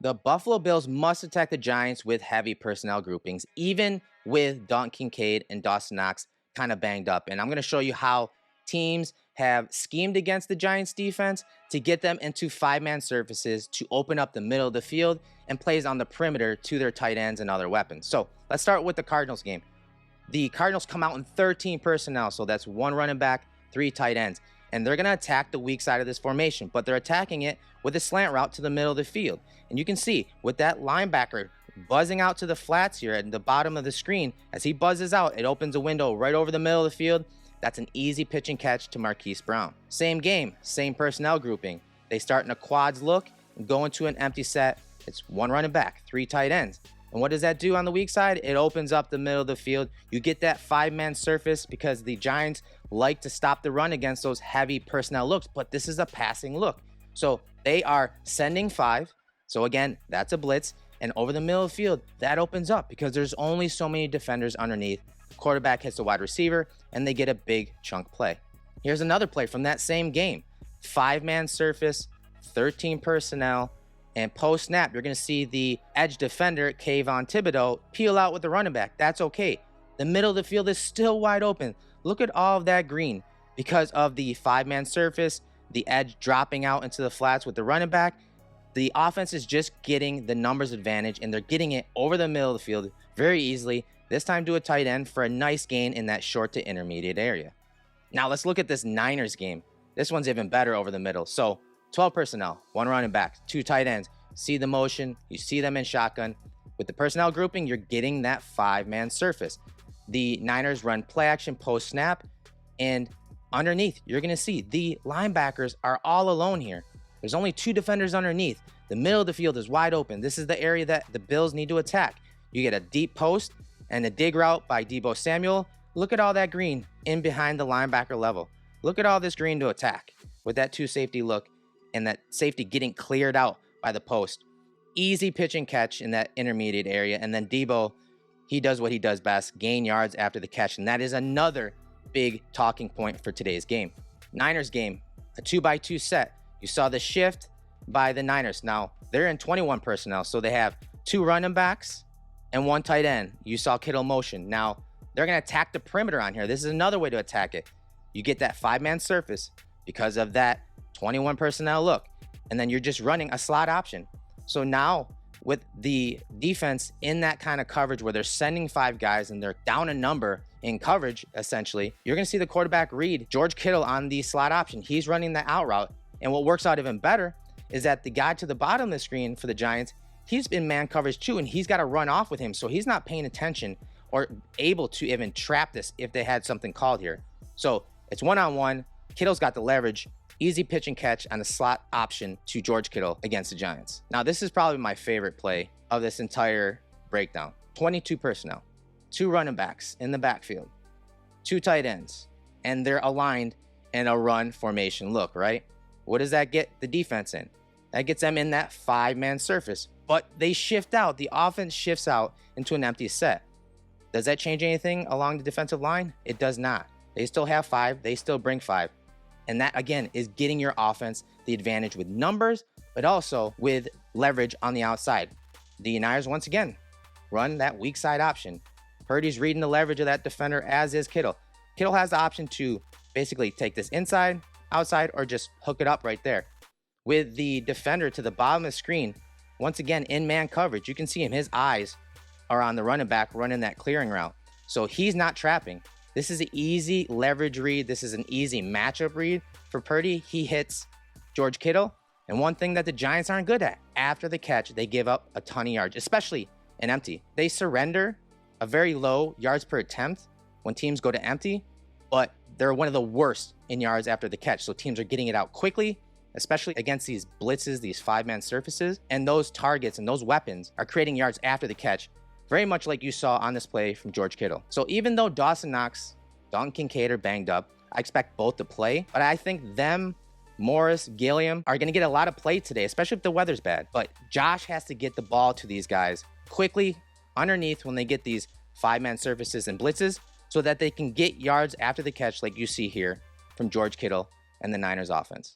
The Buffalo Bills must attack the Giants with heavy personnel groupings, even with Dalton Kincaid and Dawson Knox kind of banged up. And I'm going to show you how teams have schemed against the Giants defense to get them into five-man surfaces to open up the middle of the field and plays on the perimeter to their tight ends and other weapons. So let's start with the Cardinals game. The Cardinals come out in 13 personnel, so that's one running back, three tight ends. And they're going to attack the weak side of this formation, but they're attacking it with a slant route to the middle of the field. And you can see with that linebacker buzzing out to the flats here at the bottom of the screen, as he buzzes out, it opens a window right over the middle of the field. That's an easy pitch and catch to Marquise Brown. Same game, same personnel grouping. They start in a quads look and go into an empty set. It's one running back, three tight ends. And what does that do on the weak side? It opens up the middle of the field. You get that five-man surface because the Giants like to stop the run against those heavy personnel looks, but this is a passing look. So they are sending five. So again, that's a blitz. And over the middle of the field, that opens up because there's only so many defenders underneath. Quarterback hits the wide receiver, and they get a big chunk play. Here's another play from that same game. Five-man surface, 13 personnel. And post-snap, you're going to see the edge defender, Kayvon Thibodeau, peel out with the running back. That's okay. The middle of the field is still wide open. Look at all of that green because of the five-man surface, the edge dropping out into the flats with the running back. The offense is just getting the numbers advantage, and they're getting it over the middle of the field very easily. This time to a tight end for a nice gain in that short to intermediate area. Now let's look at this Niners game. This one's even better over the middle. So 12 personnel, one running back, two tight ends. See the motion, you see them in shotgun. With the personnel grouping, you're getting that five-man surface. The Niners run play action post snap, and underneath, you're going to see the linebackers are all alone here. There's only two defenders underneath. The middle of the field is wide open. This is the area that the Bills need to attack. You get a deep post and a dig route by Deebo Samuel. Look at all that green in behind the linebacker level. Look at all this green to attack with that two safety look and that safety getting cleared out by the post. Easy pitch and catch in that intermediate area. And then Deebo, he does what he does best, gain yards after the catch. And that is another big talking point for today's game. Niners game, a 2x2 set. You saw the shift by the Niners. Now, they're in 21 personnel, so they have two running backs and one tight end. You saw Kittle motion. Now, they're going to attack the perimeter on here. This is another way to attack it. You get that five-man surface because of that 21 personnel look. And then you're just running a slot option. So now with the defense in that kind of coverage where they're sending five guys and they're down a number in coverage, essentially, you're going to see the quarterback read George Kittle on the slot option. He's running the out route. And what works out even better is that the guy to the bottom of the screen for the Giants, he's in man coverage too, and he's got to run off with him. So he's not paying attention or able to even trap this if they had something called here. So it's one-on-one. Kittle's got the leverage. Easy pitch and catch on the slot option to George Kittle against the Giants. Now, this is probably my favorite play of this entire breakdown. 22 personnel, two running backs in the backfield, two tight ends, and they're aligned in a run formation look, right? What does that get the defense in? That gets them in that five-man surface, but they shift out. The offense shifts out into an empty set. Does that change anything along the defensive line? It does not. They still have five. They still bring five. And that, again, is getting your offense the advantage with numbers, but also with leverage on the outside. The Niners, once again, run that weak side option. Purdy's reading the leverage of that defender, as is Kittle. Kittle has the option to basically take this inside, outside, or just hook it up right there. With the defender to the bottom of the screen, once again, in man coverage, you can see him. His eyes are on the running back running that clearing route. So he's not trapping. This is an easy leverage read. This is an easy matchup read for Purdy. He hits George Kittle. And one thing that the Giants aren't good at, after the catch, they give up a ton of yards, especially in empty. They surrender a very low yards per attempt when teams go to empty, but they're one of the worst in yards after the catch. So teams are getting it out quickly, especially against these blitzes, these five-man surfaces. And those targets and those weapons are creating yards after the catch, very much like you saw on this play from George Kittle. So even though Dawson Knox, Dalton Kincaid are banged up, I expect both to play. But I think them, Morris, Gilliam are going to get a lot of play today, especially if the weather's bad. But Josh has to get the ball to these guys quickly underneath when they get these five-man surfaces and blitzes so that they can get yards after the catch like you see here from George Kittle and the Niners offense.